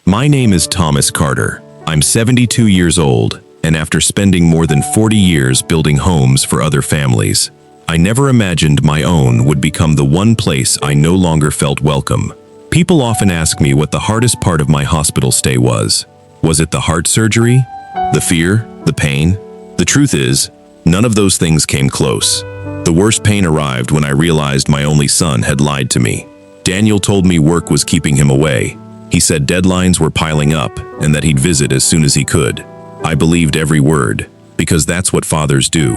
My name is Thomas Carter. I'm 72 years old, and after spending more than 40 years building homes for other families, I never imagined my own would become the one place I no longer felt welcome. People often ask me what the hardest part of my hospital stay was. Was it the heart surgery? The fear? The pain? The truth is, none of those things came close. The worst pain arrived when I realized my only son had lied to me. Daniel told me work was keeping him away. He said deadlines were piling up and that he'd visit as soon as he could. I believed every word, because that's what fathers do.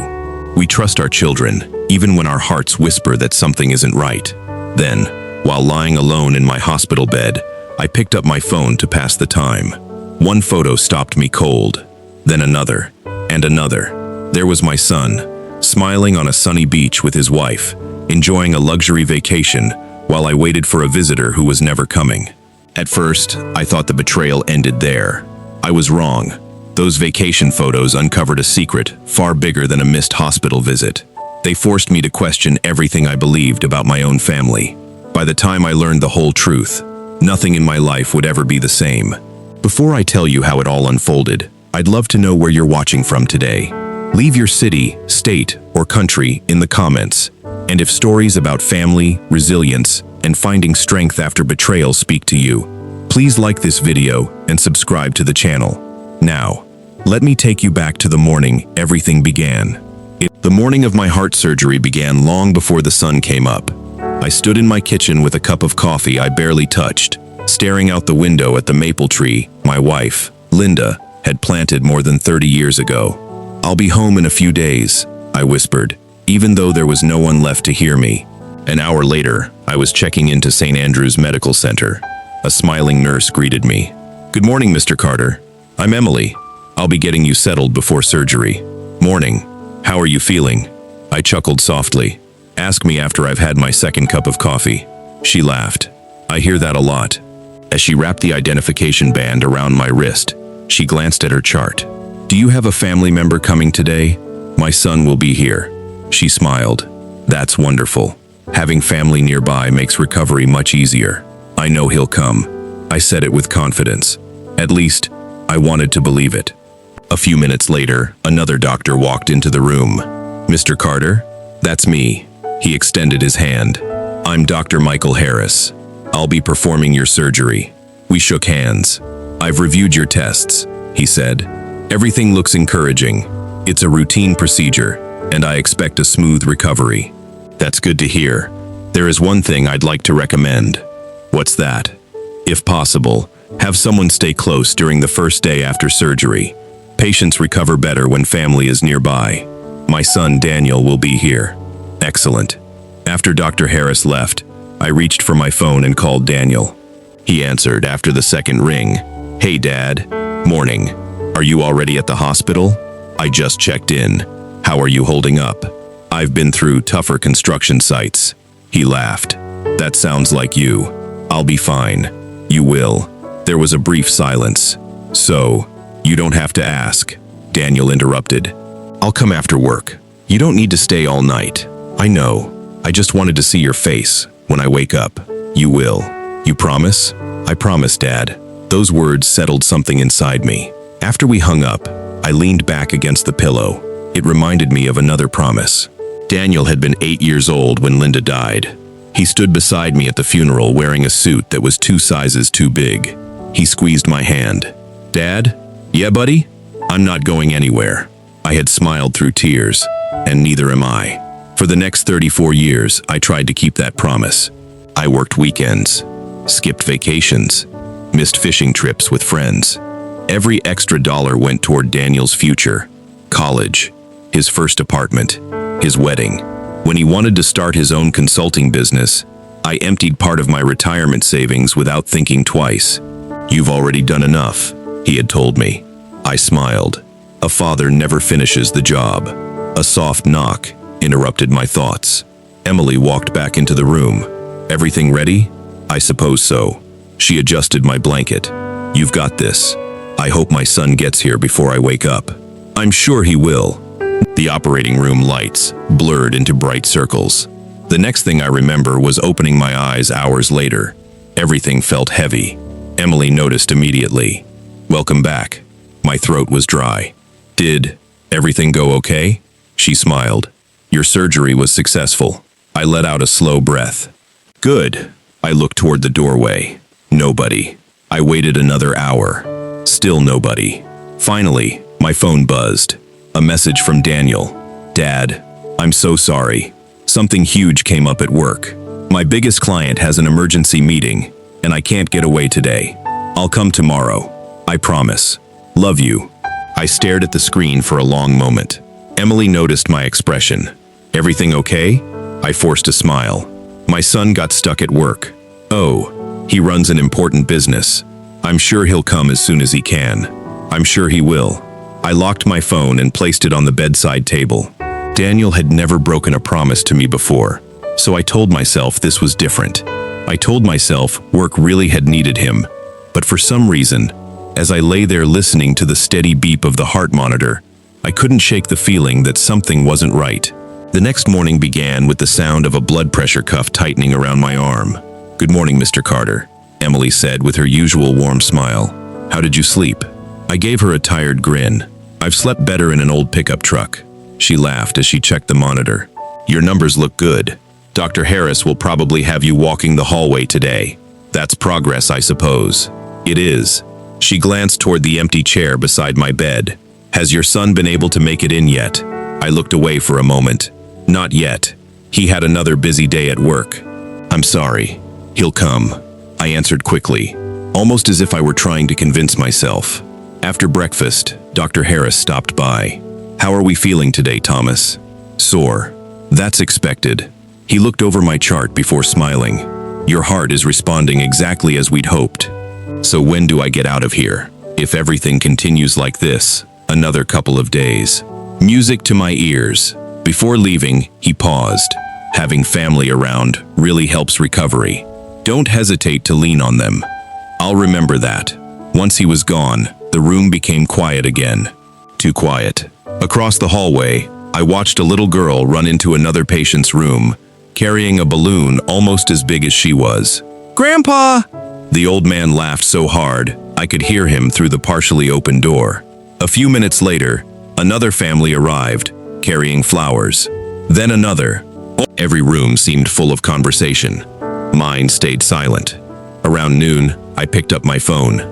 We trust our children, even when our hearts whisper that something isn't right. Then, while lying alone in my hospital bed, I picked up my phone to pass the time. One photo stopped me cold, then another, and another. There was my son, smiling on a sunny beach with his wife, enjoying a luxury vacation while I waited for a visitor who was never coming. At first, I thought the betrayal ended there. I was wrong. Those vacation photos uncovered a secret far bigger than a missed hospital visit. They forced me to question everything I believed about my own family. By the time I learned the whole truth, nothing in my life would ever be the same. Before I tell you how it all unfolded, I'd love to know where you're watching from today. Leave your city, state, or country in the comments. And if stories about family, resilience, and finding strength after betrayal speak to you, please like this video and subscribe to the channel. Now, let me take you back to the morning everything began. The morning of my heart surgery began long before the sun came up. I stood in my kitchen with a cup of coffee I barely touched, staring out the window at the maple tree my wife, Linda, had planted more than 30 years ago. "I'll be home in a few days," I whispered, even though there was no one left to hear me. An hour later, I was checking into St. Andrew's Medical Center. A smiling nurse greeted me. "Good morning, Mr. Carter. I'm Emily. I'll be getting you settled before surgery." "Morning. How are you feeling?" I chuckled softly. "Ask me after I've had my second cup of coffee." She laughed. "I hear that a lot." As she wrapped the identification band around my wrist, she glanced at her chart. "Do you have a family member coming today?" "My son will be here." She smiled. "That's wonderful. Having family nearby makes recovery much easier. I know he'll come." I said it with confidence. At least, I wanted to believe it. A few minutes later, another doctor walked into the room. "Mr. Carter?" "That's me." He extended his hand. "I'm Dr. Michael Harris. I'll be performing your surgery." We shook hands. "I've reviewed your tests," he said. "Everything looks encouraging. It's a routine procedure, and I expect a smooth recovery." "That's good to hear. There is one thing I'd like to recommend." "What's that?" "If possible, have someone stay close during the first day after surgery. Patients recover better when family is nearby. My son Daniel will be here." "Excellent." After Dr. Harris left, I reached for my phone and called Daniel. He answered after the second ring. "Hey, Dad." "Morning. Are you already at the hospital?" "I just checked in. How are you holding up?" "I've been through tougher construction sites." He laughed. "That sounds like you. I'll be fine." "You will." There was a brief silence. "So, you don't have to ask," Daniel interrupted. "I'll come after work. You don't need to stay all night. I know. I just wanted to see your face when I wake up." "You will. You promise?" "I promise, Dad." Those words settled something inside me. After we hung up, I leaned back against the pillow. It reminded me of another promise. Daniel had been 8 years old when Linda died. He stood beside me at the funeral wearing a suit that was 2 sizes too big. He squeezed my hand. "Dad?" "Yeah, buddy?" "I'm not going anywhere." I had smiled through tears, and neither am I. For the next 34 years, I tried to keep that promise. I worked weekends, skipped vacations, missed fishing trips with friends. Every extra dollar went toward Daniel's future, college, his first apartment, his wedding. When he wanted to start his own consulting business, I emptied part of my retirement savings without thinking twice. "You've already done enough," he had told me. I smiled. A father never finishes the job. A soft knock interrupted my thoughts. Emily walked back into the room. "Everything ready?" "I suppose so." She adjusted my blanket. "You've got this. I hope my son gets here before I wake up." "I'm sure he will." The operating room lights blurred into bright circles. The next thing I remember was opening my eyes hours later. Everything felt heavy. Emily noticed immediately. "Welcome back." My throat was dry. "Did everything go okay?" She smiled. "Your surgery was successful." I let out a slow breath. "Good." I looked toward the doorway. Nobody. I waited another hour. Still nobody. Finally, my phone buzzed. A message from Daniel. "Dad, I'm so sorry. Something huge came up at work. My biggest client has an emergency meeting, and I can't get away today. I'll come tomorrow. I promise. Love you." I stared at the screen for a long moment. Emily noticed my expression. "Everything okay?" I forced a smile. "My son got stuck at work." "Oh, he runs an important business. I'm sure he'll come as soon as he can." "I'm sure he will." I locked my phone and placed it on the bedside table. Daniel had never broken a promise to me before, so I told myself this was different. I told myself work really had needed him, but for some reason, as I lay there listening to the steady beep of the heart monitor, I couldn't shake the feeling that something wasn't right. The next morning began with the sound of a blood pressure cuff tightening around my arm. "Good morning, Mr. Carter," Emily said with her usual warm smile. "How did you sleep?" I gave her a tired grin. "I've slept better in an old pickup truck." She laughed as she checked the monitor. "Your numbers look good. Dr. Harris will probably have you walking the hallway today. That's progress, I suppose." "It is." She glanced toward the empty chair beside my bed. "Has your son been able to make it in yet?" I looked away for a moment. "Not yet. He had another busy day at work." "I'm sorry. He'll come," I answered quickly, almost as if I were trying to convince myself. After breakfast, Dr. Harris stopped by. "How are we feeling today, Thomas?" "Sore." "That's expected." He looked over my chart before smiling. "Your heart is responding exactly as we'd hoped. So when do I get out of here? If everything continues like this, another couple of days." Music to my ears. Before leaving, he paused. "Having family around really helps recovery. Don't hesitate to lean on them." I'll remember that. Once he was gone, the room became quiet again. Too quiet. Across the hallway, I watched a little girl run into another patient's room, carrying a balloon almost as big as she was. "Grandpa!" The old man laughed so hard, I could hear him through the partially open door. A few minutes later, another family arrived, carrying flowers. Then another. Every room seemed full of conversation. Mine stayed silent. Around noon, I picked up my phone.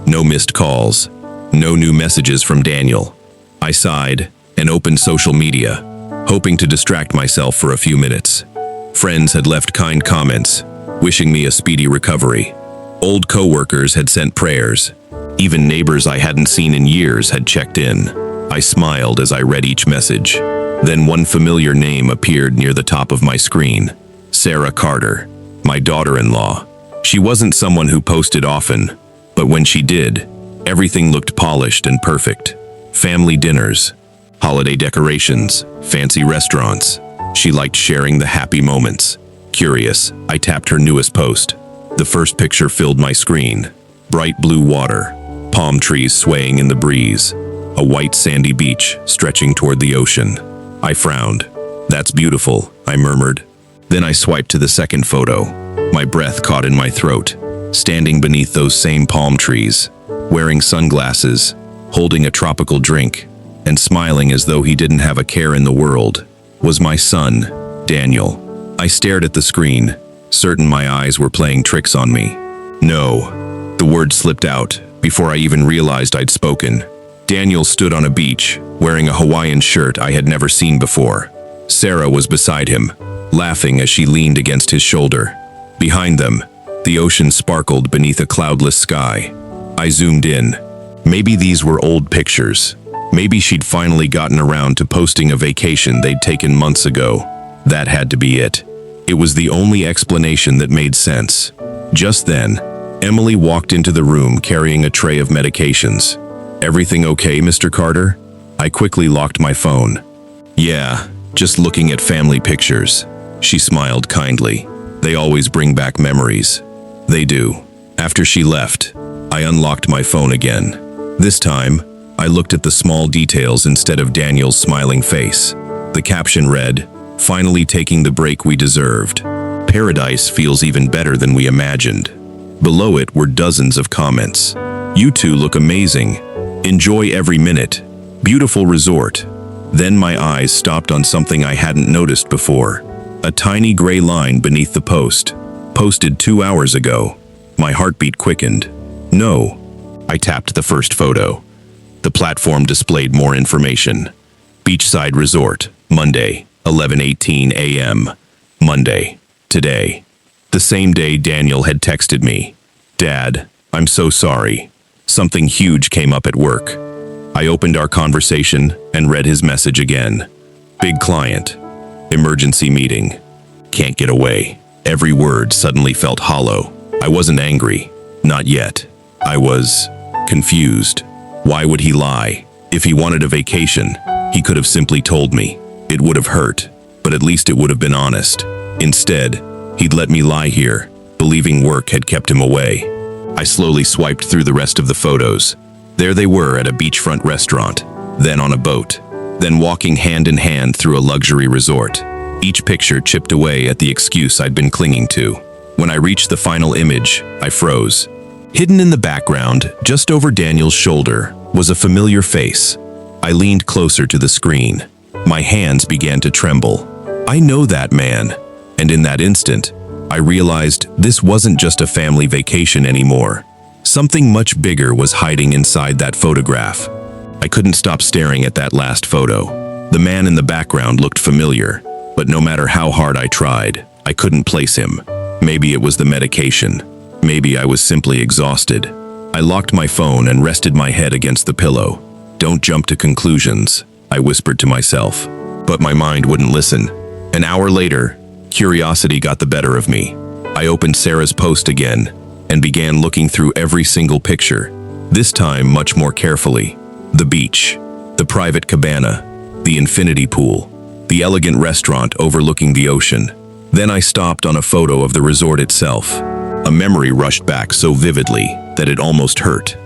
No missed calls. No new messages from Daniel. I sighed and opened social media, hoping to distract myself for a few minutes. Friends had left kind comments, wishing me a speedy recovery. Old coworkers had sent prayers. Even neighbors I hadn't seen in years had checked in. I smiled as I read each message. Then one familiar name appeared near the top of my screen. Sarah Carter, my daughter-in-law. She wasn't someone who posted often, but when she did, everything looked polished and perfect. Family dinners, holiday decorations, fancy restaurants. She liked sharing the happy moments. Curious, I tapped her newest post. The first picture filled my screen. Bright blue water, palm trees swaying in the breeze, a white sandy beach stretching toward the ocean. I frowned. "That's beautiful," I murmured. Then I swiped to the second photo. My breath caught in my throat. Standing beneath those same palm trees, wearing sunglasses, holding a tropical drink, and smiling as though he didn't have a care in the world, was my son, Daniel. I stared at the screen, certain my eyes were playing tricks on me. "No." The word slipped out before I even realized I'd spoken. Daniel stood on a beach, wearing a Hawaiian shirt I had never seen before. Sarah was beside him, laughing as she leaned against his shoulder. Behind them, the ocean sparkled beneath a cloudless sky. I zoomed in. Maybe these were old pictures. Maybe she'd finally gotten around to posting a vacation they'd taken months ago. That had to be it. It was the only explanation that made sense. Just then, Emily walked into the room carrying a tray of medications. "Everything okay, Mr. Carter?" I quickly locked my phone. "Yeah, just looking at family pictures." She smiled kindly. "They always bring back memories." "They do." After she left, I unlocked my phone again. This time, I looked at the small details instead of Daniel's smiling face. The caption read, "Finally taking the break we deserved. Paradise feels even better than we imagined." Below it were dozens of comments. "You two look amazing. Enjoy every minute. Beautiful resort." Then my eyes stopped on something I hadn't noticed before. A tiny gray line beneath the post. "Posted 2 hours ago." My heartbeat quickened. "No." I tapped the first photo. The platform displayed more information. "Beachside Resort, Monday, 11:18 a.m. Monday, today." The same day Daniel had texted me. "Dad, I'm so sorry. Something huge came up at work." I opened our conversation and read his message again. "Big client. Emergency meeting. Can't get away." Every word suddenly felt hollow. I wasn't angry. Not yet. I was confused. Why would he lie? If he wanted a vacation, he could have simply told me. It would have hurt, but at least it would have been honest. Instead, he'd let me lie here, believing work had kept him away. I slowly swiped through the rest of the photos. There they were at a beachfront restaurant, then on a boat, then walking hand in hand through a luxury resort. Each picture chipped away at the excuse I'd been clinging to. When I reached the final image, I froze. Hidden in the background, just over Daniel's shoulder, was a familiar face. I leaned closer to the screen. My hands began to tremble. I know that man. And in that instant, I realized this wasn't just a family vacation anymore. Something much bigger was hiding inside that photograph. I couldn't stop staring at that last photo. The man in the background looked familiar, but no matter how hard I tried, I couldn't place him. Maybe it was the medication. Maybe I was simply exhausted. I locked my phone and rested my head against the pillow. "Don't jump to conclusions," I whispered to myself. But my mind wouldn't listen. An hour later, curiosity got the better of me. I opened Sarah's post again and began looking through every single picture, this time much more carefully. The beach, the private cabana, the infinity pool, the elegant restaurant overlooking the ocean. Then I stopped on a photo of the resort itself. A memory rushed back so vividly that it almost hurt.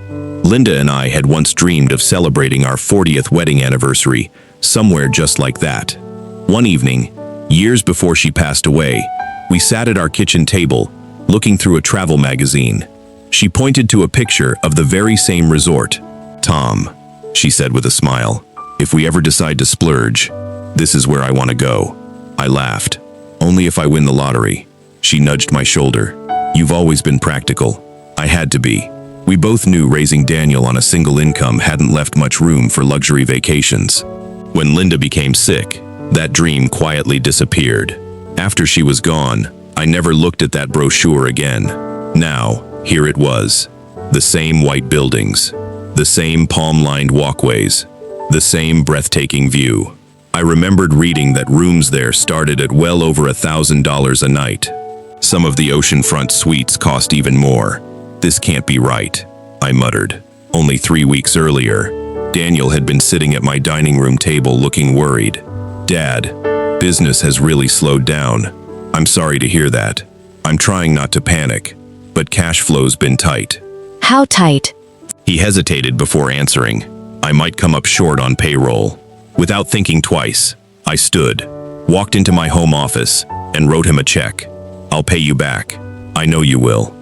Linda and I had once dreamed of celebrating our 40th wedding anniversary somewhere just like that. One evening, years before she passed away, we sat at our kitchen table, looking through a travel magazine. She pointed to a picture of the very same resort. "Tom," she said with a smile, "if we ever decide to splurge, this is where I want to go." I laughed. "Only if I win the lottery." She nudged my shoulder. "You've always been practical." I had to be. We both knew raising Daniel on a single income hadn't left much room for luxury vacations. When Linda became sick, that dream quietly disappeared. After she was gone, I never looked at that brochure again. Now, here it was. The same white buildings, the same palm-lined walkways, the same breathtaking view. I remembered reading that rooms there started at well over $1,000 a night. Some of the oceanfront suites cost even more. "This can't be right," I muttered. Only 3 weeks earlier, Daniel had been sitting at my dining room table looking worried. "Dad, business has really slowed down. I'm sorry to hear that. I'm trying not to panic, but cash flow's been tight." "How tight?" He hesitated before answering. "I might come up short on payroll." Without thinking twice, I stood, walked into my home office, and wrote him a check. "I'll pay you back. I know you will."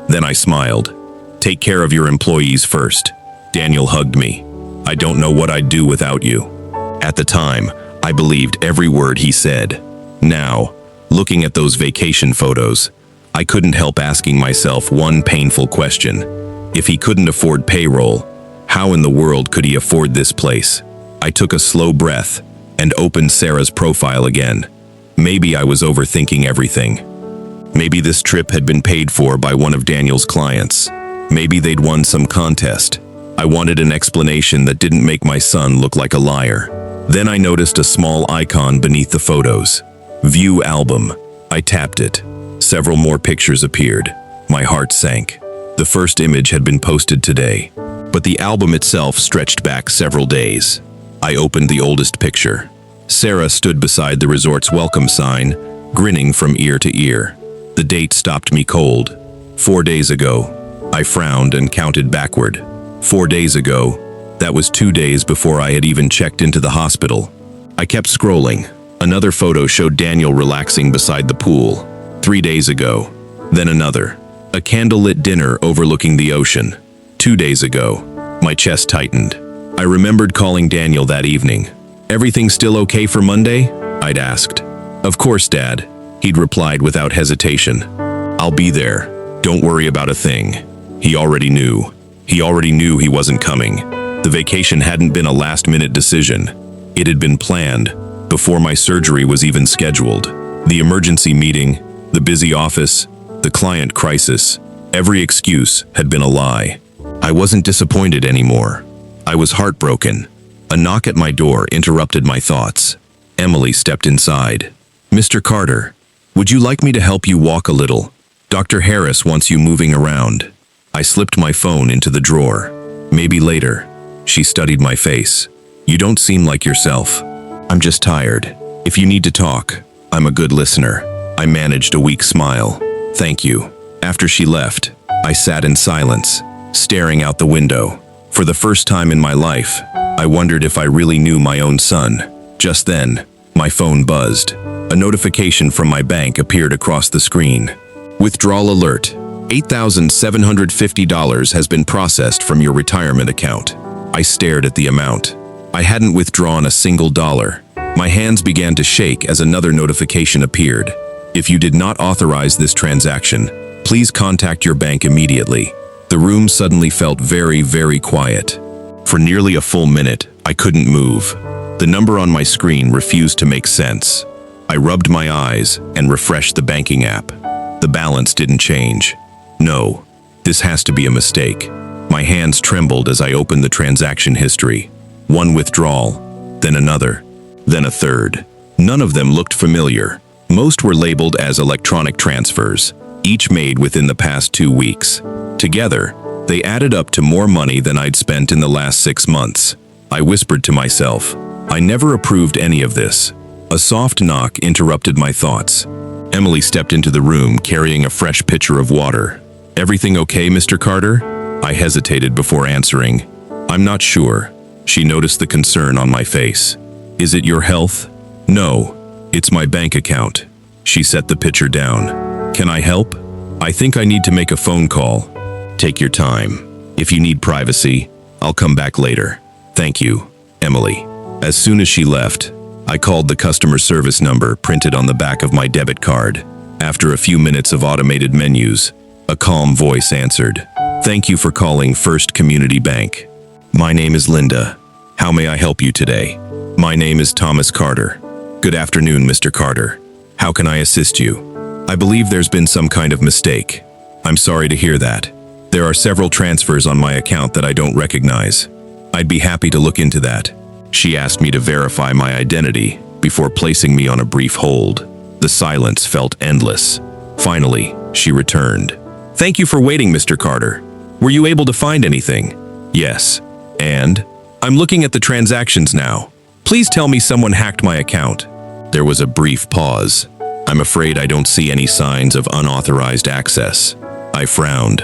Then I smiled. "Take care of your employees first." Daniel hugged me. "I don't know what I'd do without you." At the time, I believed every word he said. Now, looking at those vacation photos, I couldn't help asking myself one painful question. If he couldn't afford payroll, how in the world could he afford this place? I took a slow breath and opened Sarah's profile again. Maybe I was overthinking everything. Maybe this trip had been paid for by one of Daniel's clients. Maybe they'd won some contest. I wanted an explanation that didn't make my son look like a liar. Then I noticed a small icon beneath the photos. View album. I tapped it. Several more pictures appeared. My heart sank. The first image had been posted today, but the album itself stretched back several days. I opened the oldest picture. Sarah stood beside the resort's welcome sign, grinning from ear to ear. The date stopped me cold. 4 days ago. I frowned and counted backward. 4 days ago. That was 2 days before I had even checked into the hospital. I kept scrolling. Another photo showed Daniel relaxing beside the pool. 3 days ago. Then another. A candlelit dinner overlooking the ocean. 2 days ago. My chest tightened. I remembered calling Daniel that evening. "Everything still okay for Monday?" I'd asked. "Of course, Dad," he'd replied without hesitation. "I'll be there. Don't worry about a thing." He already knew. He already knew he wasn't coming. The vacation hadn't been a last-minute decision. It had been planned, before my surgery was even scheduled. The emergency meeting, the busy office, the client crisis, every excuse had been a lie. I wasn't disappointed anymore. I was heartbroken. A knock at my door interrupted my thoughts. Emily stepped inside. "Mr. Carter, would you like me to help you walk a little? Dr. Harris wants you moving around." I slipped my phone into the drawer. "Maybe later." She studied my face. "You don't seem like yourself." "I'm just tired. If you need to talk, I'm a good listener." I managed a weak smile. "Thank you." After she left, I sat in silence, staring out the window. For the first time in my life, I wondered if I really knew my own son. Just then, my phone buzzed. A notification from my bank appeared across the screen. "Withdrawal alert. $8,750 has been processed from your retirement account." I stared at the amount. I hadn't withdrawn a single dollar. My hands began to shake as another notification appeared. "If you did not authorize this transaction, please contact your bank immediately." The room suddenly felt very, very quiet. For nearly a full minute, I couldn't move. The number on my screen refused to make sense. I rubbed my eyes and refreshed the banking app. The balance didn't change. No, this has to be a mistake. My hands trembled as I opened the transaction history. One withdrawal, then another, then a third. None of them looked familiar. Most were labeled as electronic transfers, each made within the past 2 weeks. Together, they added up to more money than I'd spent in the last 6 months. I whispered to myself, I never approved any of this. A soft knock interrupted my thoughts. Emily stepped into the room carrying a fresh pitcher of water. "Everything okay, Mr. Carter?" I hesitated before answering. "I'm not sure." She noticed the concern on my face. "Is it your health?" "No, it's my bank account." She set the pitcher down. "Can I help?" "I think I need to make a phone call." "Take your time. If you need privacy, I'll come back later." "Thank you, Emily." As soon as she left, I called the customer service number printed on the back of my debit card. After a few minutes of automated menus, a calm voice answered. "Thank you for calling First Community Bank. My name is Linda. How may I help you today?" "My name is Thomas Carter." "Good afternoon, Mr. Carter. How can I assist you?" "I believe there's been some kind of mistake." "I'm sorry to hear that. There are several transfers on my account that I don't recognize." "I'd be happy to look into that." She asked me to verify my identity before placing me on a brief hold. The silence felt endless. Finally, she returned. "Thank you for waiting, Mr. Carter. Were you able to find anything?" "Yes. And? I'm looking at the transactions now. Please tell me someone hacked my account." There was a brief pause. "I'm afraid I don't see any signs of unauthorized access." I frowned.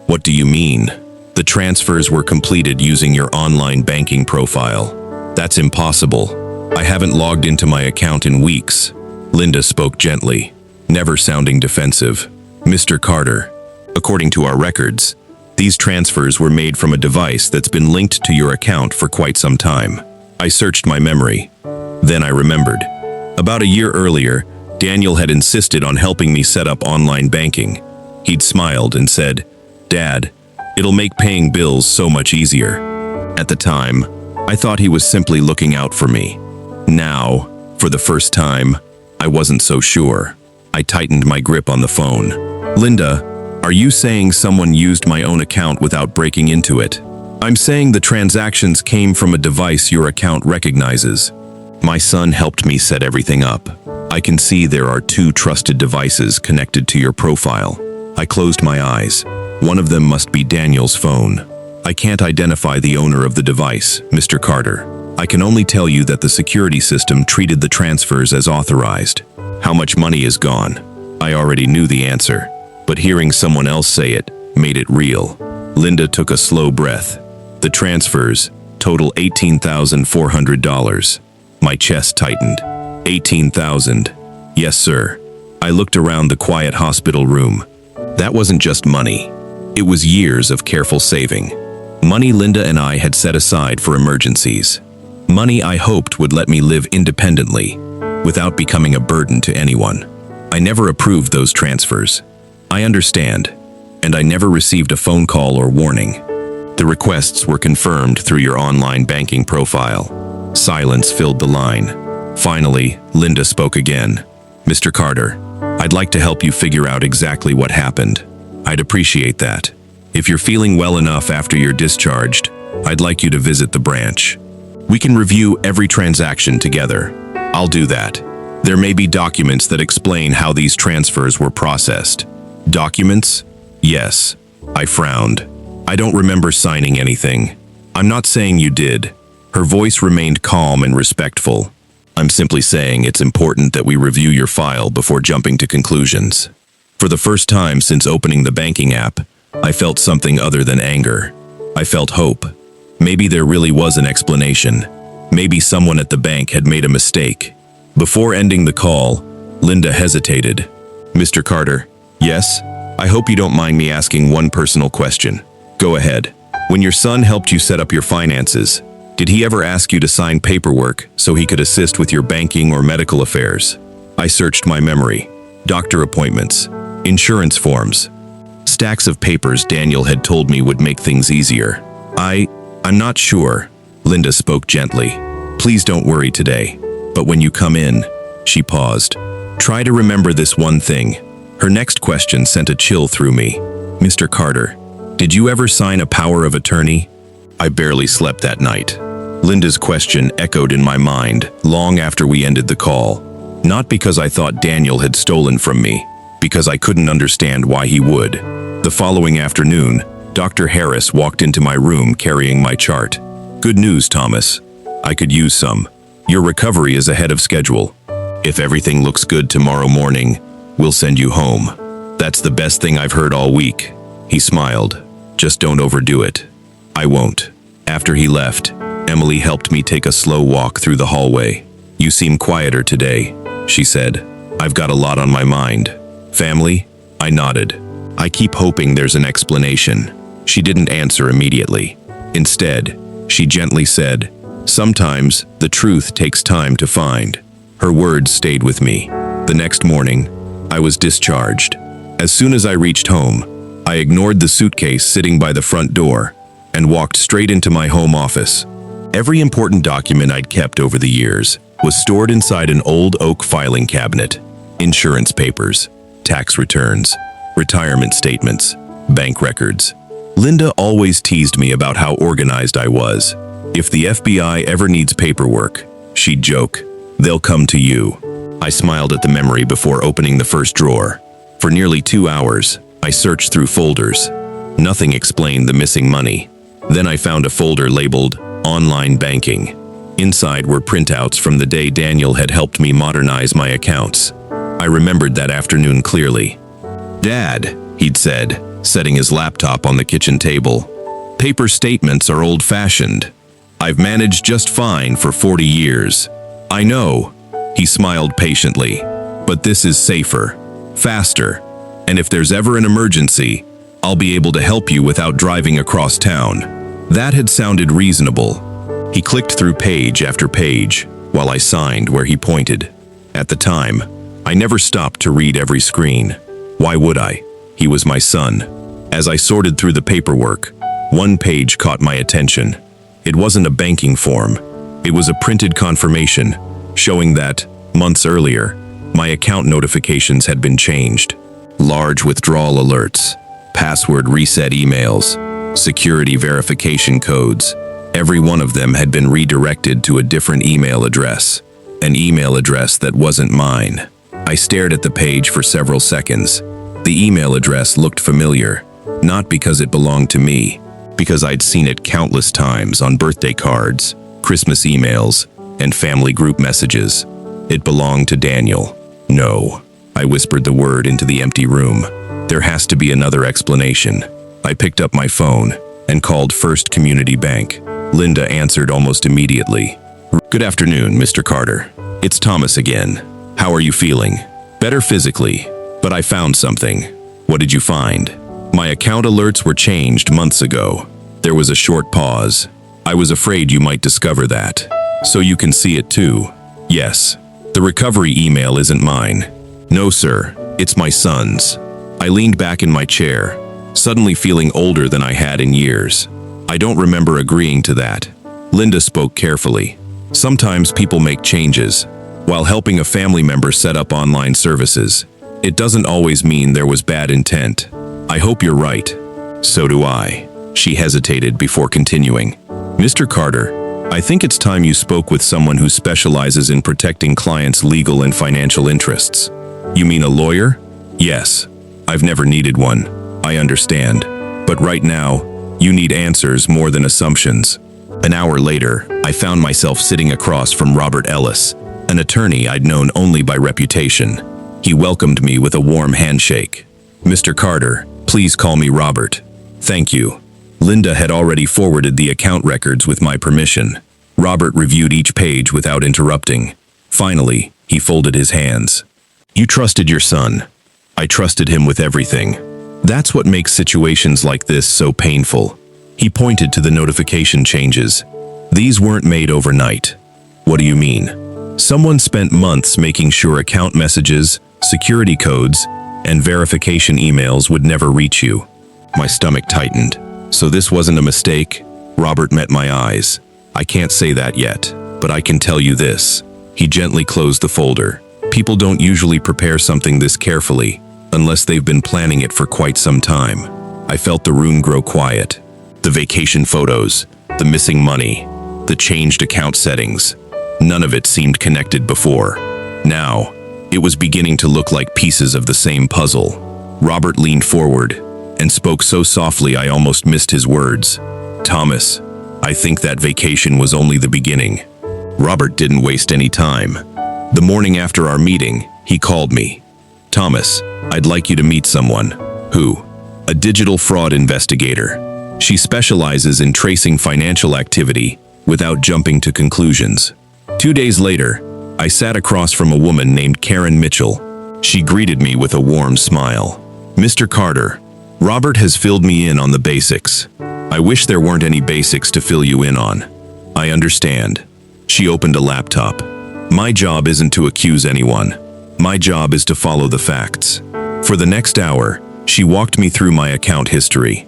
"What do you mean?" "The transfers were completed using your online banking profile." "That's impossible. I haven't logged into my account in weeks." Linda spoke gently, never sounding defensive. "Mr. Carter, according to our records, these transfers were made from a device that's been linked to your account for quite some time." I searched my memory. Then I remembered. About a year earlier, Daniel had insisted on helping me set up online banking. He'd smiled and said, "Dad, it'll make paying bills so much easier." At the time, I thought he was simply looking out for me. Now, for the first time, I wasn't so sure. I tightened my grip on the phone. "Linda, are you saying someone used my own account without breaking into it?" "I'm saying the transactions came from a device your account recognizes." My son helped me set everything up. "I can see there are 2 trusted devices connected to your profile." I closed my eyes. One of them must be Daniel's phone. "I can't identify the owner of the device, Mr. Carter. I can only tell you that the security system treated the transfers as authorized." "How much money is gone?" I already knew the answer, but hearing someone else say it made it real. Linda took a slow breath. "The transfers total $18,400. My chest tightened. "18,000. "Yes, sir." I looked around the quiet hospital room. That wasn't just money. It was years of careful saving. Money Linda and I had set aside for emergencies. Money I hoped would let me live independently, without becoming a burden to anyone. I never approved those transfers. I understand, and I never received a phone call or warning. The requests were confirmed through your online banking profile. Silence filled the line. Finally, Linda spoke again. Mr. Carter, I'd like to help you figure out exactly what happened. I'd appreciate that. If you're feeling well enough after you're discharged, I'd like you to visit the branch. We can review every transaction together. I'll do that. There may be documents that explain how these transfers were processed. Documents? Yes. I frowned. I don't remember signing anything. I'm not saying you did. Her voice remained calm and respectful. I'm simply saying it's important that we review your file before jumping to conclusions. For the first time since opening the banking app, I felt something other than anger. I felt hope. Maybe there really was an explanation. Maybe someone at the bank had made a mistake. Before ending the call, Linda hesitated. Mr. Carter, yes? I hope you don't mind me asking one personal question. Go ahead. When your son helped you set up your finances, did he ever ask you to sign paperwork so he could assist with your banking or medical affairs? I searched my memory. Doctor appointments, insurance forms, stacks of papers Daniel had told me would make things easier. I'm not sure. Linda spoke gently. Please don't worry today. But when you come in, she paused. Try to remember this one thing. Her next question sent a chill through me. Mr. Carter, did you ever sign a power of attorney? I barely slept that night. Linda's question echoed in my mind long after we ended the call. Not because I thought Daniel had stolen from me, because I couldn't understand why he would. The following afternoon, Dr. Harris walked into my room carrying my chart. Good news, Thomas. I could use some. Your recovery is ahead of schedule. If everything looks good tomorrow morning, we'll send you home. That's the best thing I've heard all week. He smiled. Just don't overdo it. I won't. After he left, Emily helped me take a slow walk through the hallway. You seem quieter today, she said. I've got a lot on my mind. Family? I nodded. I keep hoping there's an explanation. She didn't answer immediately. Instead, she gently said, sometimes the truth takes time to find. Her words stayed with me. The next morning, I was discharged. As soon as I reached home, I ignored the suitcase sitting by the front door and walked straight into my home office. Every important document I'd kept over the years was stored inside an old oak filing cabinet. Insurance papers, tax returns, retirement statements, bank records. Linda always teased me about how organized I was. If the FBI ever needs paperwork, she'd joke, they'll come to you. I smiled at the memory before opening the first drawer. For nearly 2 hours, I searched through folders. Nothing explained the missing money. Then I found a folder labeled Online Banking. Inside were printouts from the day Daniel had helped me modernize my accounts. I remembered that afternoon clearly. Dad, he'd said, setting his laptop on the kitchen table. Paper statements are old-fashioned. I've managed just fine for 40 years. I know, he smiled patiently, but this is safer, faster, and if there's ever an emergency, I'll be able to help you without driving across town. That had sounded reasonable. He clicked through page after page while I signed where he pointed. At the time, I never stopped to read every screen. Why would I? He was my son. As I sorted through the paperwork, one page caught my attention. It wasn't a banking form. It was a printed confirmation showing that, months earlier, my account notifications had been changed. Large withdrawal alerts, password reset emails, security verification codes. Every one of them had been redirected to a different email address, an email address that wasn't mine. I stared at the page for several seconds. The email address looked familiar, not because it belonged to me, because I'd seen it countless times on birthday cards, Christmas emails, and family group messages. It belonged to Daniel. No. I whispered the word into the empty room. There has to be another explanation. I picked up my phone and called First Community Bank. Linda answered almost immediately. Good afternoon, Mr. Carter. It's Thomas again. How are you feeling? Better physically, but I found something. What did you find? My account alerts were changed months ago. There was a short pause. I was afraid you might discover that. So you can see it too. Yes. The recovery email isn't mine. No, sir. It's my son's. I leaned back in my chair, suddenly feeling older than I had in years. I don't remember agreeing to that. Linda spoke carefully. Sometimes people make changes. While helping a family member set up online services, it doesn't always mean there was bad intent. I hope you're right. So do I. She hesitated before continuing. Mr. Carter, I think it's time you spoke with someone who specializes in protecting clients' legal and financial interests. You mean a lawyer? Yes. I've never needed one. I understand. But right now, you need answers more than assumptions. An hour later, I found myself sitting across from Robert Ellis, an attorney I'd known only by reputation. He welcomed me with a warm handshake. Mr. Carter, please call me Robert. Thank you. Linda had already forwarded the account records with my permission. Robert reviewed each page without interrupting. Finally, he folded his hands. You trusted your son. I trusted him with everything. That's what makes situations like this so painful. He pointed to the notification changes. These weren't made overnight. What do you mean? Someone spent months making sure account messages, security codes, and verification emails would never reach you. My stomach tightened. So this wasn't a mistake? Robert met my eyes. I can't say that yet, but I can tell you this. He gently closed the folder. People don't usually prepare something this carefully, unless they've been planning it for quite some time. I felt the room grow quiet. The vacation photos, the missing money, the changed account settings. None of it seemed connected before. Now, it was beginning to look like pieces of the same puzzle. Robert leaned forward and spoke so softly I almost missed his words. Thomas, I think that vacation was only the beginning. Robert didn't waste any time. The morning after our meeting, he called me. Thomas, I'd like you to meet someone. Who? A digital fraud investigator. She specializes in tracing financial activity without jumping to conclusions. 2 days later, I sat across from a woman named Karen Mitchell. She greeted me with a warm smile. Mr. Carter, Robert has filled me in on the basics. I wish there weren't any basics to fill you in on. I understand. She opened a laptop. My job isn't to accuse anyone. My job is to follow the facts. For the next hour, she walked me through my account history.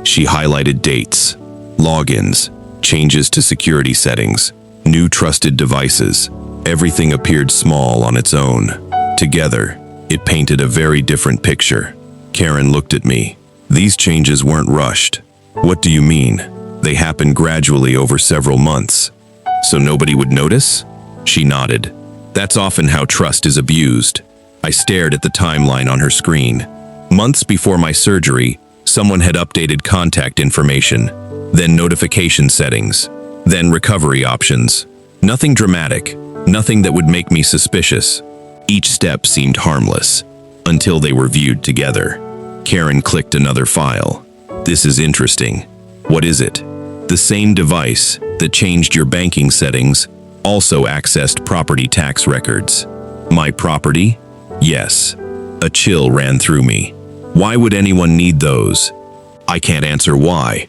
She highlighted dates, logins, changes to security settings, new trusted devices. Everything appeared small on its own. Together, it painted a very different picture. Karen looked at me. These changes weren't rushed. What do you mean? They happened gradually over several months. So nobody would notice? She nodded. That's often how trust is abused. I stared at the timeline on her screen. Months before my surgery, someone had updated contact information, then notification settings, then recovery options. Nothing dramatic, nothing that would make me suspicious. Each step seemed harmless, until they were viewed together. Karen clicked another file. This is interesting. What is it? The same device that changed your banking settings also accessed property tax records. My property? Yes. A chill ran through me. Why would anyone need those? I can't answer why.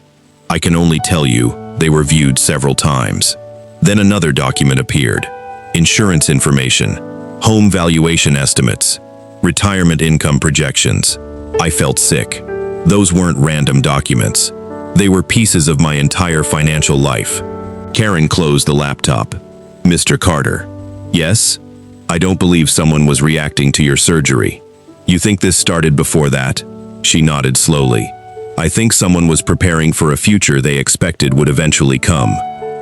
I can only tell you they were viewed several times. Then another document appeared. Insurance information, home valuation estimates, retirement income projections. I felt sick. Those weren't random documents. They were pieces of my entire financial life. Karen closed the laptop. Mr. Carter. Yes? I don't believe someone was reacting to your surgery. You think this started before that? She nodded slowly. I think someone was preparing for a future they expected would eventually come.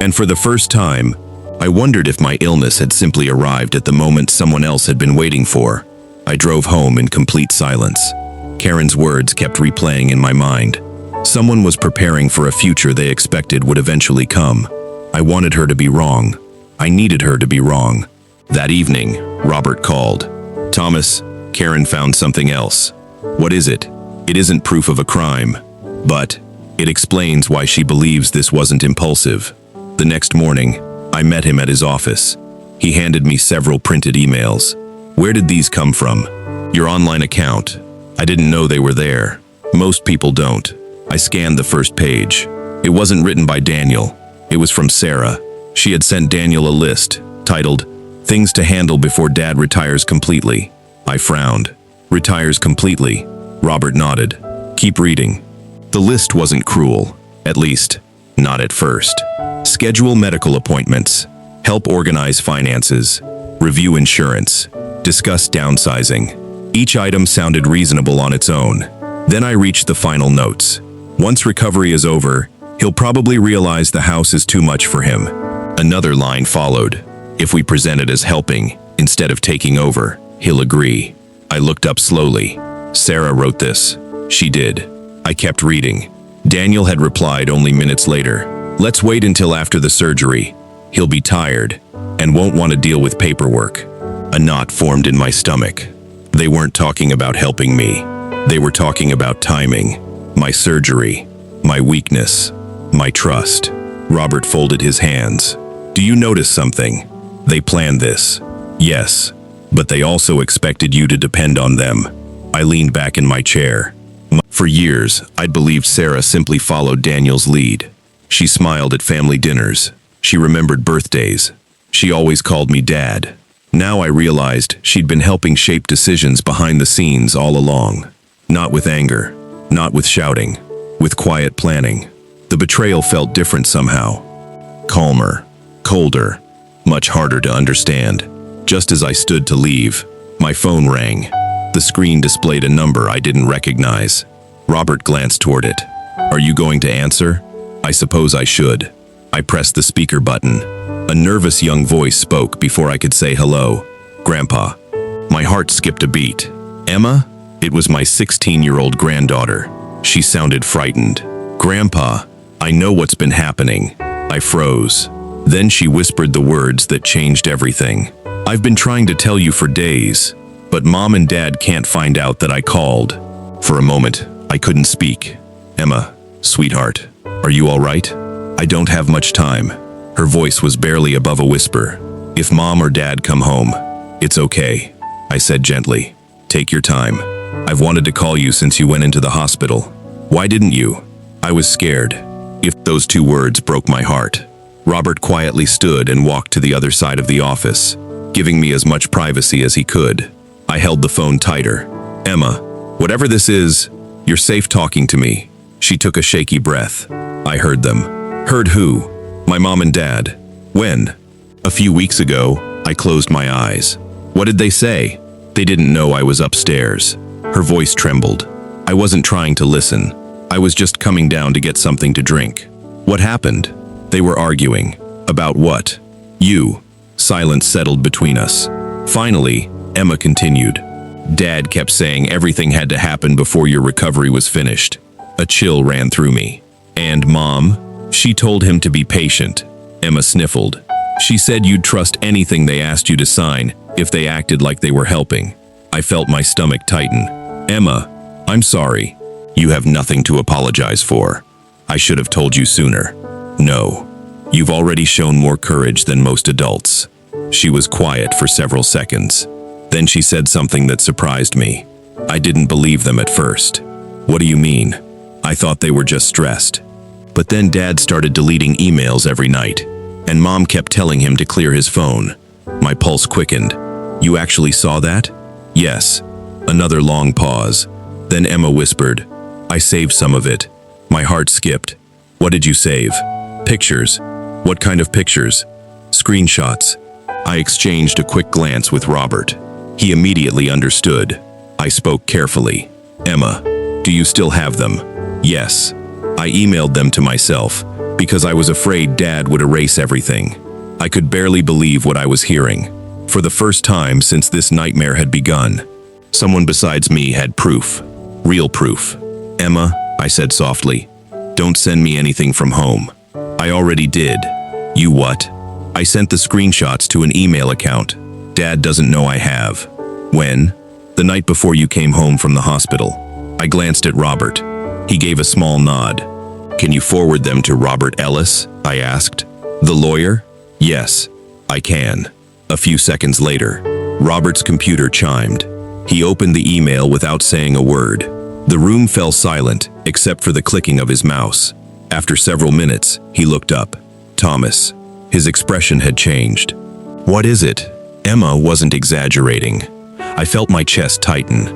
And for the first time, I wondered if my illness had simply arrived at the moment someone else had been waiting for. I drove home in complete silence. Karen's words kept replaying in my mind. Someone was preparing for a future they expected would eventually come. I wanted her to be wrong. I needed her to be wrong. That evening, Robert called. Thomas, Karen found something else. What is it? It isn't proof of a crime, but it explains why she believes this wasn't impulsive. The next morning, I met him at his office. He handed me several printed emails. Where did these come from? Your online account. I didn't know they were there. Most people don't. I scanned the first page. It wasn't written by Daniel. It was from Sarah. She had sent Daniel a list, titled, "Things to handle before Dad retires completely." I frowned. "Retires completely?" Robert nodded. "Keep reading." The list wasn't cruel. At least, not at first. Schedule medical appointments. Help organize finances. Review insurance. Discuss downsizing. Each item sounded reasonable on its own. Then I reached the final notes. Once recovery is over, he'll probably realize the house is too much for him. Another line followed. If we present it as helping, instead of taking over, he'll agree. I looked up slowly. Sarah wrote this. She did. I kept reading. Daniel had replied only minutes later. "Let's wait until after the surgery. He'll be tired and won't want to deal with paperwork." A knot formed in my stomach. They weren't talking about helping me. They were talking about timing, my surgery, my weakness, my trust. Robert folded his hands. "Do you notice something? They planned this." "Yes, but they also expected you to depend on them." I leaned back in my chair. For years, I'd believed Sarah simply followed Daniel's lead. She smiled at family dinners. She remembered birthdays. She always called me Dad. Now I realized she'd been helping shape decisions behind the scenes all along. Not with anger, not with shouting, with quiet planning. The betrayal felt different somehow. Calmer, colder, much harder to understand. Just as I stood to leave, my phone rang. The screen displayed a number I didn't recognize. Robert glanced toward it. "Are you going to answer?" "I suppose I should." I pressed the speaker button. A nervous young voice spoke before I could say hello. "Grandpa." My heart skipped a beat. "Emma?" It was my 16-year-old granddaughter. She sounded frightened. "Grandpa, I know what's been happening." I froze. Then she whispered the words that changed everything. "I've been trying to tell you for days, but Mom and Dad can't find out that I called." For a moment, I couldn't speak. "Emma, sweetheart, are you all right? I don't have much time." Her voice was barely above a whisper. "If Mom or Dad come home, it's okay," I said gently. "Take your time. I've wanted to call you since you went into the hospital." "Why didn't you?" I was scared. If those two words broke my heart. Robert quietly stood and walked to the other side of the office, giving me as much privacy as he could. I held the phone tighter. "Emma, whatever this is, you're safe talking to me." She took a shaky breath. I heard them. "Heard who?" "My mom and dad." "When?" "A few weeks ago." I closed my eyes. "What did they say?" "They didn't know I was upstairs." Her voice trembled. I wasn't trying to listen. I was just coming down to get something to drink. "What happened?" "They were arguing." "About what?" "You." Silence settled between us. Finally, Emma continued. "Dad kept saying everything had to happen before your recovery was finished." A chill ran through me. "And Mom?" "She told him to be patient." Emma sniffled. "She said you'd trust anything they asked you to sign if they acted like they were helping." I felt my stomach tighten. "Emma, I'm sorry. You have nothing to apologize for. I should have told you sooner." "No. You've already shown more courage than most adults." She was quiet for several seconds. Then she said something that surprised me. I didn't believe them at first. "What do you mean?" I thought they were just stressed. But then Dad started deleting emails every night, and Mom kept telling him to clear his phone. My pulse quickened. "You actually saw that?" "Yes." Another long pause. Then Emma whispered, "I saved some of it." My heart skipped. "What did you save?" "Pictures." "What kind of pictures?" "Screenshots." I exchanged a quick glance with Robert. He immediately understood. I spoke carefully. "Emma, do you still have them?" "Yes." I emailed them to myself because I was afraid Dad would erase everything. I could barely believe what I was hearing. For the first time since this nightmare had begun, someone besides me had proof. Real proof. "Emma," I said softly, "don't send me anything from home." "I already did." "You what?" "I sent the screenshots to an email account. Dad doesn't know I have." "When?" "The night before you came home from the hospital." I glanced at Robert. He gave a small nod. "Can you forward them to Robert Ellis?" I asked. "The lawyer?" "Yes, I can." A few seconds later, Robert's computer chimed. He opened the email without saying a word. The room fell silent, except for the clicking of his mouse. After several minutes, he looked up. Thomas. His expression had changed. "What is it?" Emma wasn't exaggerating. I felt my chest tighten.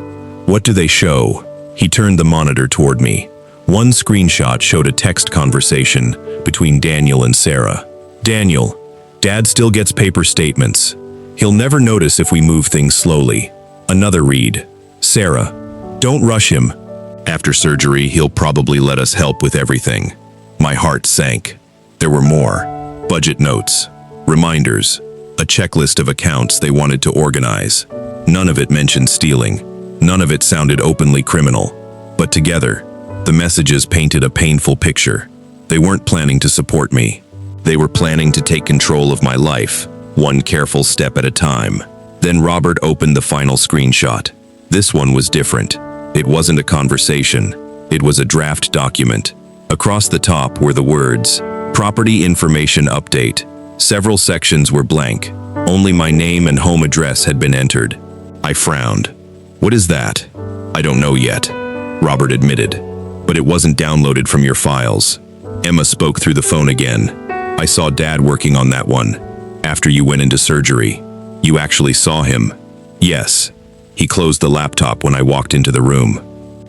"What do they show?" He turned the monitor toward me. One screenshot showed a text conversation between Daniel and Sarah. "Daniel, Dad still gets paper statements. He'll never notice if we move things slowly." Another read. "Sarah, don't rush him. After surgery, he'll probably let us help with everything." My heart sank. There were more. Budget notes, reminders, a checklist of accounts they wanted to organize. None of it mentioned stealing. None of it sounded openly criminal. But together, the messages painted a painful picture. They weren't planning to support me. They were planning to take control of my life, one careful step at a time. Then Robert opened the final screenshot. This one was different. It wasn't a conversation. It was a draft document. Across the top were the words, "Property Information Update." Several sections were blank. Only my name and home address had been entered. I frowned. "What is that?" "I don't know yet," Robert admitted. "But it wasn't downloaded from your files." Emma spoke through the phone again. "I saw Dad working on that one. After you went into surgery. You actually saw him?" "Yes." He closed the laptop when I walked into the room.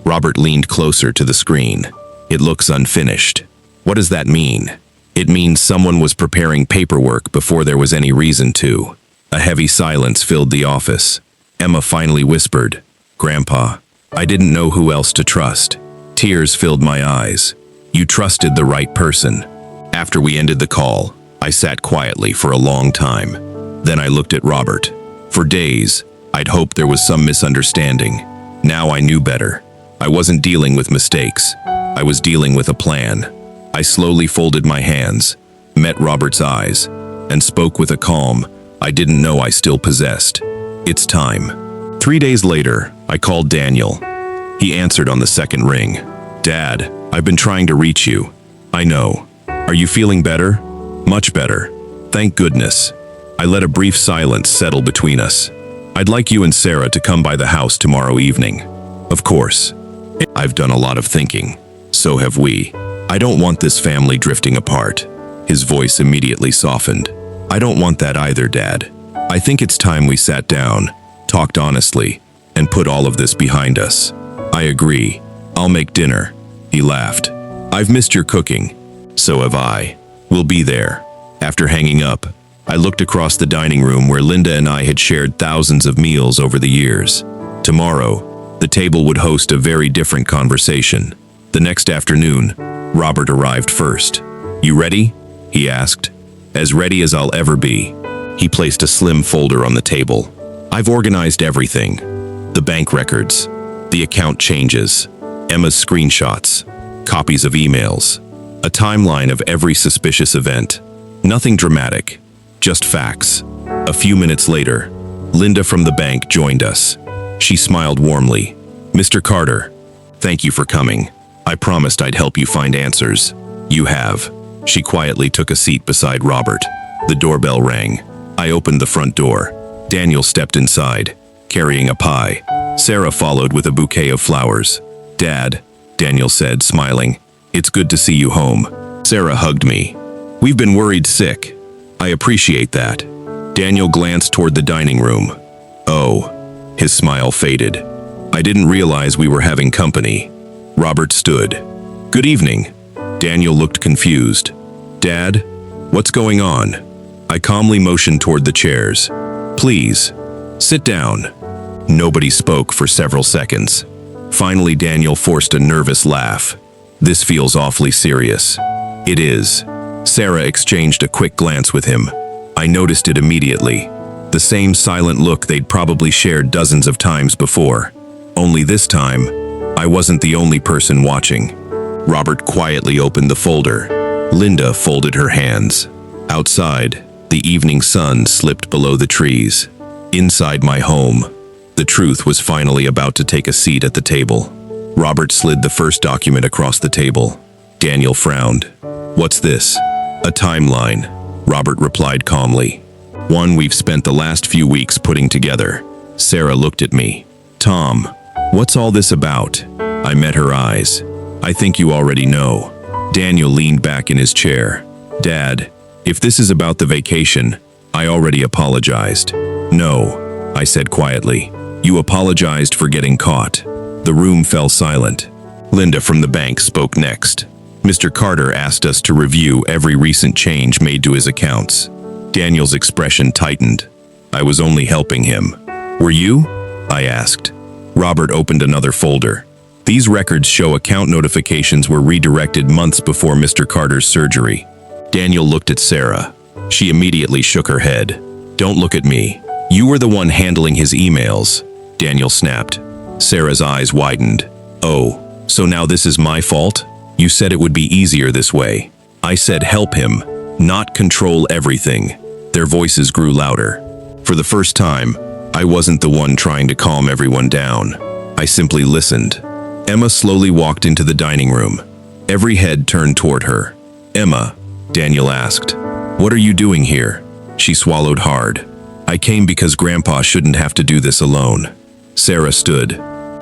Robert leaned closer to the screen. "It looks unfinished." "What does that mean?" "It means someone was preparing paperwork before there was any reason to." A heavy silence filled the office. Emma finally whispered, "Grandpa, I didn't know who else to trust." Tears filled my eyes. "You trusted the right person." After we ended the call, I sat quietly for a long time. Then I looked at Robert. For days, I'd hoped there was some misunderstanding. Now I knew better. I wasn't dealing with mistakes. I was dealing with a plan. I slowly folded my hands, met Robert's eyes, and spoke with a calm I didn't know I still possessed. "It's time." 3 days later, I called Daniel. He answered on the second ring. "Dad, I've been trying to reach you." "I know. Are you feeling better?" "Much better. Thank goodness." I let a brief silence settle between us. "I'd like you and Sarah to come by the house tomorrow evening." "Of course." "I've done a lot of thinking. So have we. I don't want this family drifting apart." His voice immediately softened. "I don't want that either, Dad. I think it's time we sat down, talked honestly, and put all of this behind us." "I agree. I'll make dinner." He laughed. "I've missed your cooking." "So have I. We'll be there." After hanging up, I looked across the dining room where Linda and I had shared thousands of meals over the years. Tomorrow, the table would host a very different conversation. The next afternoon, Robert arrived first. "You ready?" he asked. "As ready as I'll ever be." He placed a slim folder on the table. "I've organized everything. The bank records, the account changes, Emma's screenshots, copies of emails, a timeline of every suspicious event. Nothing dramatic, just facts." A few minutes later, Linda from the bank joined us. She smiled warmly. "Mr. Carter, thank you for coming. I promised I'd help you find answers. You have." She quietly took a seat beside Robert. The doorbell rang. I opened the front door. Daniel stepped inside, carrying a pie. Sarah followed with a bouquet of flowers. "Dad," Daniel said, smiling, "it's good to see you home." Sarah hugged me. "We've been worried sick." "I appreciate that." Daniel glanced toward the dining room. "Oh." His smile faded. "I didn't realize we were having company." Robert stood. "Good evening." Daniel looked confused. "Dad, what's going on?" I calmly motioned toward the chairs. "Please, sit down." Nobody spoke for several seconds. Finally, Daniel forced a nervous laugh. "This feels awfully serious." "It is." Sarah exchanged a quick glance with him. I noticed it immediately. The same silent look they'd probably shared dozens of times before. Only this time, I wasn't the only person watching. Robert quietly opened the folder. Linda folded her hands. Outside, the evening sun slipped below the trees. Inside my home, the truth was finally about to take a seat at the table. Robert slid the first document across the table. Daniel frowned. "What's this?" "A timeline," Robert replied calmly. "One we've spent the last few weeks putting together." Sarah looked at me. Tom, what's all this about? I met her eyes. I think you already know. Daniel leaned back in his chair. Dad, if this is about the vacation, I already apologized. No, I said quietly. You apologized for getting caught. The room fell silent. Linda from the bank spoke next. Mr. Carter asked us to review every recent change made to his accounts. Daniel's expression tightened. I was only helping him. Were you? I asked. Robert opened another folder. These records show account notifications were redirected months before Mr. Carter's surgery. Daniel looked at Sarah. She immediately shook her head. Don't look at me. You were the one handling his emails, Daniel snapped. Sarah's eyes widened. Oh, so now this is my fault? You said it would be easier this way. I said help him, not control everything. Their voices grew louder. For the first time, I wasn't the one trying to calm everyone down. I simply listened. Emma slowly walked into the dining room. Every head turned toward her. Emma, Daniel asked, what are you doing here? She swallowed hard. I came because Grandpa shouldn't have to do this alone. Sarah stood.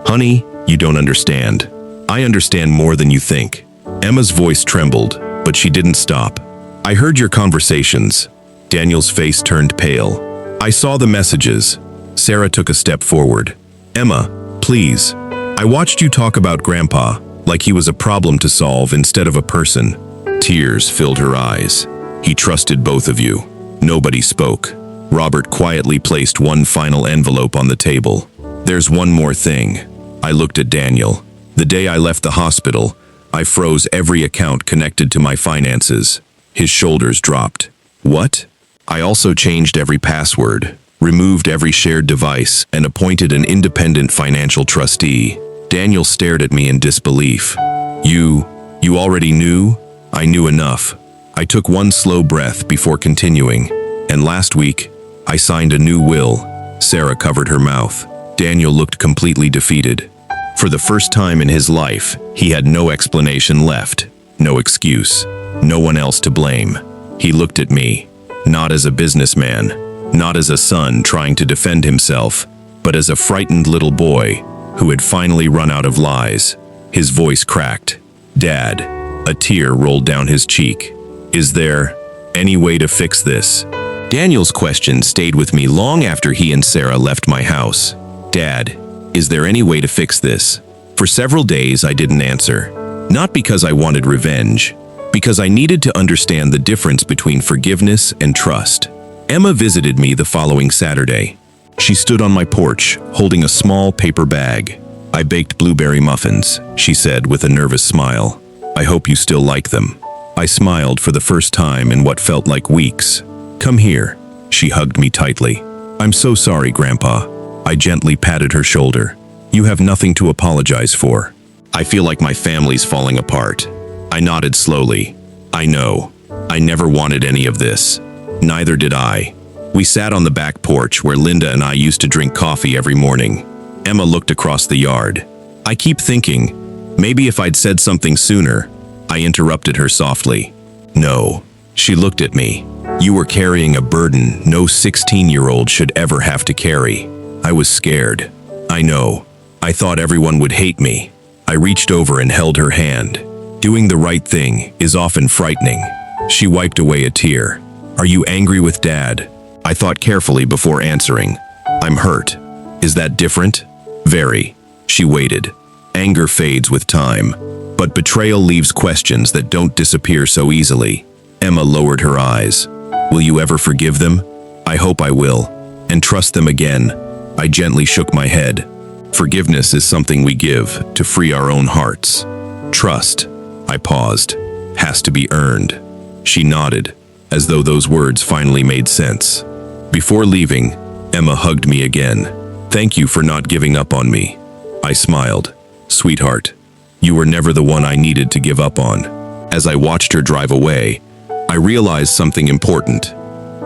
Honey, you don't understand. I understand more than you think. Emma's voice trembled, but she didn't stop. I heard your conversations. Daniel's face turned pale. I saw the messages. Sarah took a step forward. Emma, please. I watched you talk about Grandpa, like he was a problem to solve instead of a person. Tears filled her eyes. He trusted both of you. Nobody spoke. Robert quietly placed one final envelope on the table. There's one more thing. I looked at Daniel. The day I left the hospital, I froze every account connected to my finances. His shoulders dropped. What? I also changed every password, removed every shared device, and appointed an independent financial trustee. Daniel stared at me in disbelief. You already knew? I knew enough. I took one slow breath before continuing. And last week, I signed a new will. Sarah covered her mouth. Daniel looked completely defeated. For the first time in his life, he had no explanation left, no excuse, no one else to blame. He looked at me, not as a businessman, not as a son trying to defend himself, but as a frightened little boy who had finally run out of lies. His voice cracked. Dad, a tear rolled down his cheek. Is there any way to fix this? Daniel's question stayed with me long after he and Sarah left my house. Dad, is there any way to fix this? For several days I didn't answer. Not because I wanted revenge, because I needed to understand the difference between forgiveness and trust. Emma visited me the following Saturday. She stood on my porch, holding a small paper bag. I baked blueberry muffins, she said with a nervous smile. I hope you still like them. I smiled for the first time in what felt like weeks. Come here. She hugged me tightly. I'm so sorry, Grandpa. I gently patted her shoulder. You have nothing to apologize for. I feel like my family's falling apart. I nodded slowly. I know. I never wanted any of this. Neither did I. We sat on the back porch where Linda and I used to drink coffee every morning. Emma looked across the yard. I keep thinking, maybe if I'd said something sooner. I interrupted her softly. No. She looked at me. You were carrying a burden no 16-year-old should ever have to carry. I was scared. I know. I thought everyone would hate me. I reached over and held her hand. Doing the right thing is often frightening. She wiped away a tear. Are you angry with Dad? I thought carefully before answering. I'm hurt. Is that different? Very. She waited. Anger fades with time, but betrayal leaves questions that don't disappear so easily. Emma lowered her eyes. Will you ever forgive them? I hope I will. And trust them again. I gently shook my head. Forgiveness is something we give to free our own hearts. Trust, I paused, has to be earned. She nodded, as though those words finally made sense. Before leaving, Emma hugged me again. Thank you for not giving up on me. I smiled. Sweetheart, you were never the one I needed to give up on. As I watched her drive away, I realized something important.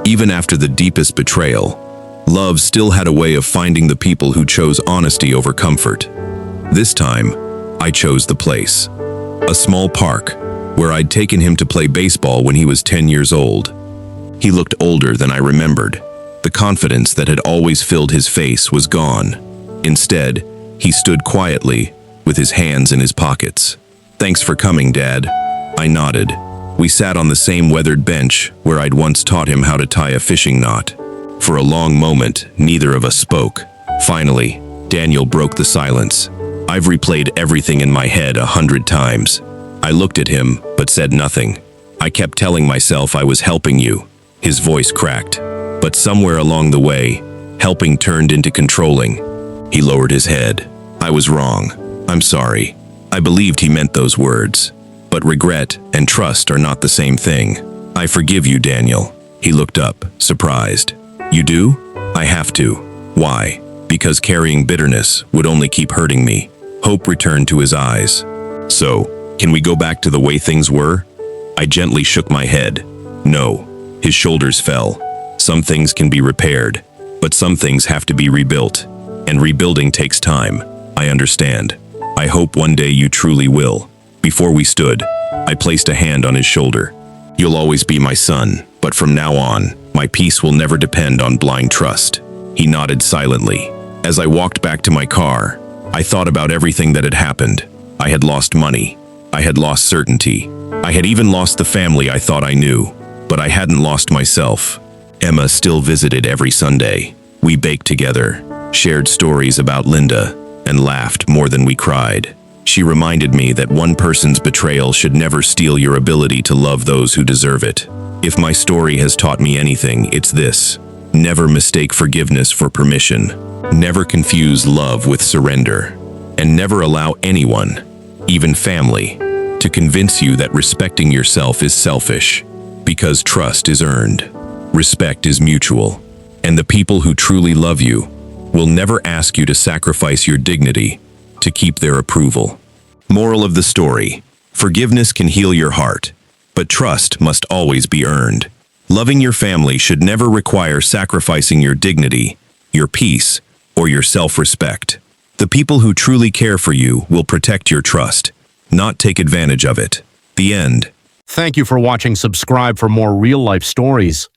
Even after the deepest betrayal, love still had a way of finding the people who chose honesty over comfort. This time, I chose the place. A small park, where I'd taken him to play baseball when he was 10 years old. He looked older than I remembered. The confidence that had always filled his face was gone. Instead, he stood quietly, with his hands in his pockets. "Thanks for coming, Dad." I nodded. We sat on the same weathered bench where I'd once taught him how to tie a fishing knot. For a long moment, neither of us spoke. Finally, Daniel broke the silence. I've replayed everything in my head 100 times. I looked at him, but said nothing. "I kept telling myself I was helping you." His voice cracked. But somewhere along the way, helping turned into controlling. He lowered his head. "I was wrong. I'm sorry." I believed he meant those words. But regret and trust are not the same thing. "I forgive you, Daniel." He looked up, surprised. "You do?" "I have to." "Why?" "Because carrying bitterness would only keep hurting me." Hope returned to his eyes. "So, can we go back to the way things were?" I gently shook my head. "No." His shoulders fell. "Some things can be repaired, but some things have to be rebuilt. And rebuilding takes time. I understand. I hope one day you truly will." Before we stood, I placed a hand on his shoulder. "You'll always be my son, but from now on, my peace will never depend on blind trust." He nodded silently. As I walked back to my car, I thought about everything that had happened. I had lost money. I had lost certainty. I had even lost the family I thought I knew. But I hadn't lost myself. Emma still visited every Sunday. We baked together, shared stories about Linda, and laughed more than we cried. She reminded me that one person's betrayal should never steal your ability to love those who deserve it. If my story has taught me anything, it's this: never mistake forgiveness for permission. Never confuse love with surrender. And never allow anyone, even family, to convince you that respecting yourself is selfish. Because trust is earned. Respect is mutual. And the people who truly love you will never ask you to sacrifice your dignity to keep their approval. Moral of the story: forgiveness can heal your heart, but trust must always be earned. Loving your family should never require sacrificing your dignity, your peace, or your self-respect. The people who truly care for you will protect your trust, not take advantage of it. The end. Thank you for watching. Subscribe for more real-life stories.